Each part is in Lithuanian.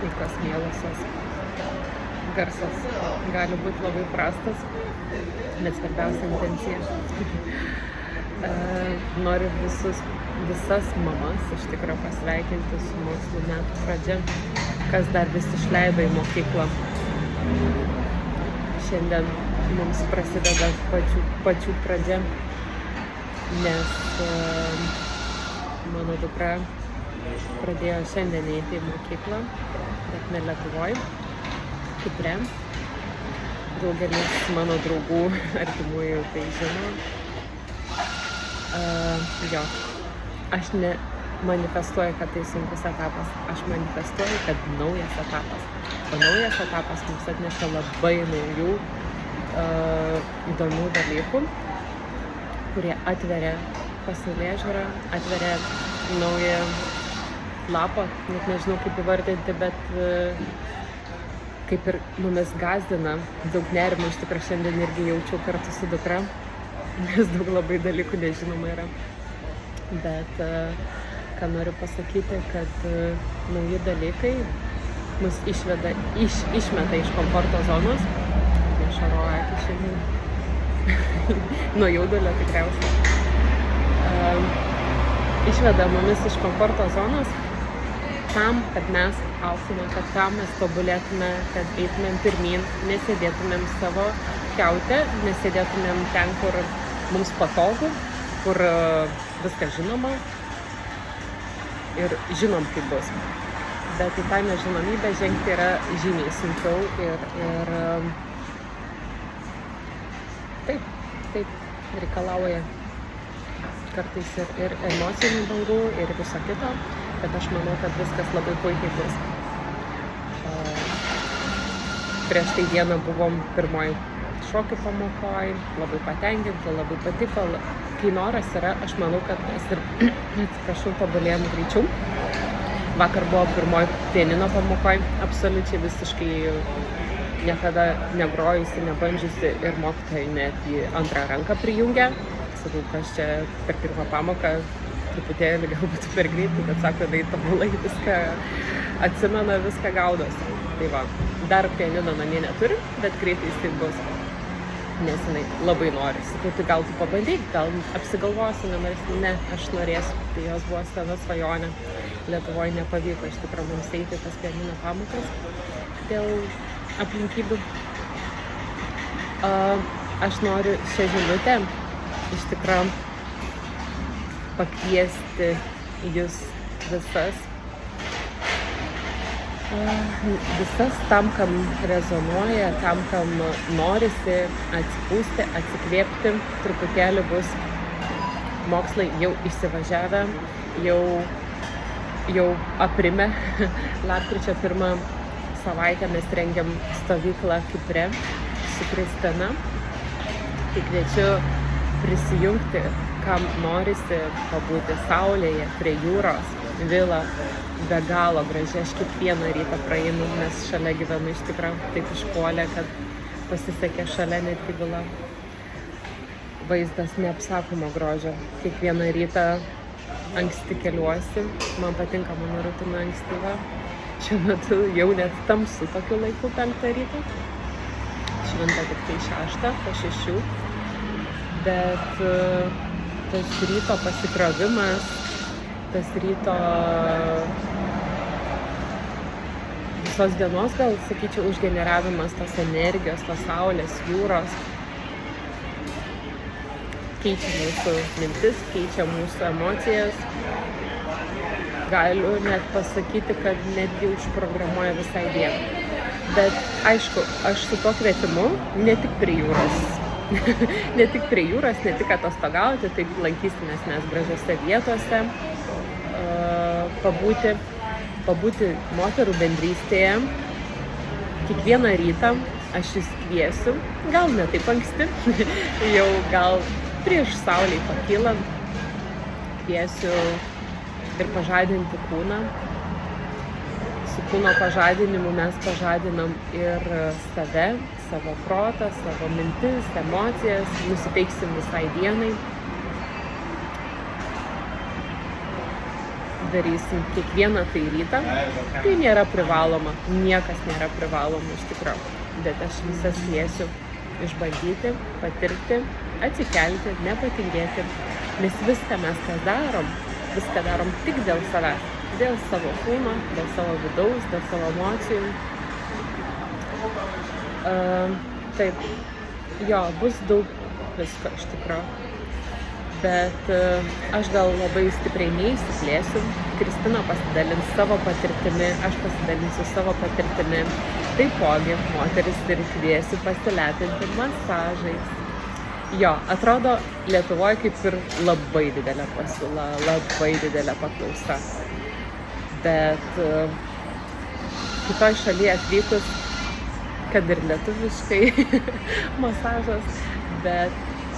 Sveikos mielosios. Garsas gali būti labai prastas, bet svarbiausia intencija. Noriu visas mamas iš tikrųjų pasveikinti su mokslo metų pradžia, kas dar vis išleido į mokyklą. Šiandien mums prasideda pačių pradžia, nes mano dukra pradėjo šiandien eiti į mokyklą, bet ne Lietuvoje, Kipre. Daugelis mano draugų, artimųjų tai žino. Aš ne manifestuoju, kad tai sunkus etapas. Aš manifestuoju, kad naujas etapas. O naujas etapas mums atneša labai naujų įdomių dalykų, kurie atveria pasaulėžiūrą, atveria naują lapą, net nežinau kaip įvardinti, bet kaip ir mumis gazdina, daug nerimo iš tikrųjų šiandien irgi jaučiau kartu su dukra, nes daug labai dalykų nežinoma yra. Bet ką noriu pasakyti, kad nauji dalykai mus išmeta iš komforto zonos. Nešaroja akį šiandien. Nuo jaudulio tikriausiai. Išveda mumis iš komforto zonos tam, kad mes augtume, kad tam mes tobulėtume, kad eitumėm pirmyn, nesėdėtumėm savo kiaute, nesėdėtumėm ten, kur mums patogu, kur viskas žinoma ir žinom, kaip bus. Bet į tą nežinomybę žengti yra žymiai sunkiau ir taip reikalauja kartais ir emocinių bangų ir viso kito, bet aš manau, kad viskas labai puikiai bus. Prieš tai dieną buvom pirmoj šokių pamokoj, labai patenkinti, labai patiko. Kai noras yra, aš manau, kad mes ir, tobulėjom greičiau. Vakar buvo pirmoj pianino pamokoj, absoliučiai visiškai niekada negrojusi, nebandžiusi ir mokytojai net į antrą ranką prijungė. Sakau, kas čia per pirmą pamoką truputėlį galbūt per greitai, bet sako, tai tobulai viską atsimena, viską gaudosi. Tai va, dar pianino namie neturiu, bet greitai jis bus, nes jinai labai nori. Sakau, tai gal tu pabandyk, gal apsigalvosi, ne, aš norėsiu. Tai jos buvo sena svajonė. Lietuvoje nepavyko iš tikrųjų mums eiti tas pianino pamokas dėl aplinkybių. Aš noriu šią žinutę iš tikrųjų pakviesti jūs visas tam, kam rezonuoja, tam, kam norisi atsipūsti, atsikvėpti. Truputėlį bus mokslai jau įsivažiavę, jau aprimę. Lapkričio 1 savaitę mes rengiam stovyklą Kipre su Kristina. Tai kviečiu prisijungti, kam norisi pabūti saulėje, prie jūros, vila be galo graži. Aš kiekvieną rytą praeinu, nes šalia gyvenu iš tikrųjų, taip išpuolė, kad pasisekė šalia netgi vila. Vaizdas neapsakomo grožio. Kiekvieną rytą anksti keliuosi, man patinka mano rutina ankstyva. Šiuo metu jau net tamsu tokiu laiku 5 ryto. Švinta tik tai 6, po 6. Bet tas ryto pasikrovimas, tas ryto visos dienos, gal sakyčiau, užgeneravimas tos energijos, tos saulės, jūros, keičia mūsų mintis, keičia mūsų emocijas. Galiu net pasakyti, kad netgi užprogramuoja visai dieną. Bet aišku, aš su tuo kvietimu ne tik prie jūros, ne tik atostogauti, taip lankysimės mes gražiose vietose, pabūti moterų bendrystėje. Kiekvieną rytą aš jus kviesiu, gal ne taip anksti, jau gal prieš saulei pakylant, kviesiu ir pažadinti kūną. Su kūno pažadinimu mes pažadinam ir save, savo protą, savo mintis, emocijas, nusiteiksim visai dienai. darysim kiekvieną tai rytą. Tai nėra privaloma, niekas nėra privaloma iš tikrųjų. Bet aš visas kviesiu išbandyti, patirti, atsikelti, nepatingėti. Nes viską mes kas darom, viską darom tik dėl savęs. Dėl savo kūno, dėl savo vidaus, dėl savo emocijų. Taip, jo, bus daug visko iš tikrųjų. Bet aš gal labai stipriai neįsiplėsiu. Kristina pasidalins savo patirtimi, aš pasidalinsiu savo patirtimi. Taipogi, moteris ir kviesiu pasilepinti masažais. Jo, atrodo, Lietuvoje kaip ir labai didelė pasiūla, labai didelė paklausa. Bet kitoj šalyje atvykus, kad ir lietuviškai masažas, bet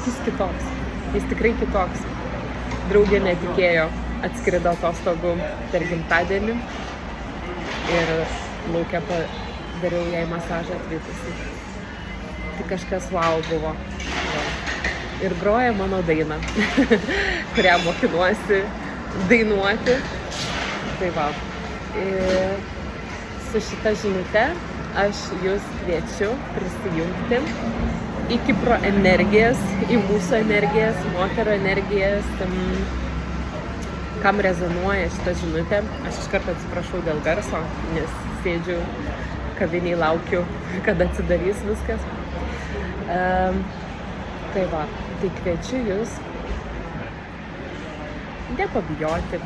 jis kitoks. Jis tikrai kitoks. Draugė netikėjo, atskrido atostogų per gimtadienį ir lauke dariau jai masažą atvykusi. Tai kažkas wow buvo. Ir groja mano dainą, kurią mokinuosi dainuoti. Tai va. Ir su šita žinute aš jūs kviečiu prisijungti į Kipro energijas, į mūsų energijas, moterų energijas, kam rezonuoja šitą žinutę. Aš iš karto atsiprašau dėl garso, nes sėdžiu kaviniai, laukiu, kada atsidarys viskas. Tai va, tai kviečiu jūs nepabijoti,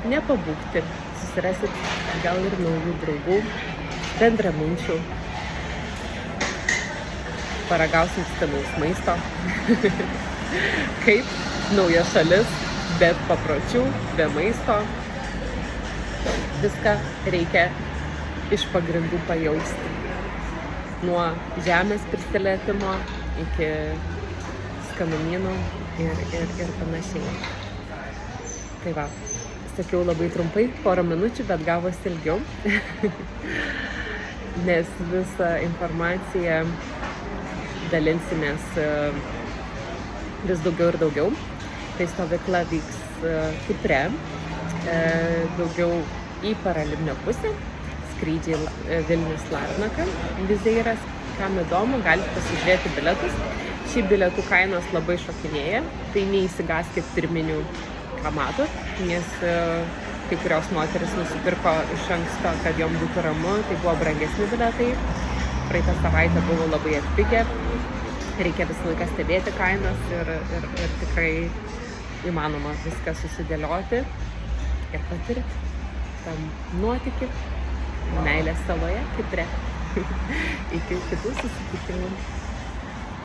nepabūgti, susirasit gal ir naujų draugų, bendraminčių. Paragausim skanaus maisto, kaip nauja šalis, be papročių, be maisto. Viską reikia iš pagrindų pajausti. Nuo žemės prisilietimo iki skanumynų ir panašiai. Tai va, sakiau labai trumpai, porą minučių, bet gavosi ilgiau, nes visą informaciją dalinsimės vis daugiau ir daugiau. Tai stovykla vyks Kipre, daugiau į paralimpinę pusę, skrydžiai Vilnius Larnaka, Vizeiras. Kam įdomu, galite pasižiūrėti biletus. Šiaip bilietų kainos labai šokinėja, tai neįsigaskit pirminių, ką matot, nes kai kurios moteris nusipirko iš anksto, kad jom būtų ramu, tai buvo brangesni biletai. Praeitą savaitę buvo labai atpigę. Reikia visą laiką stebėti kainas ir tikrai įmanoma viską susidėlioti ir patirti tam nuotykį meilės saloje Kipre. Iki kitų susitikimų.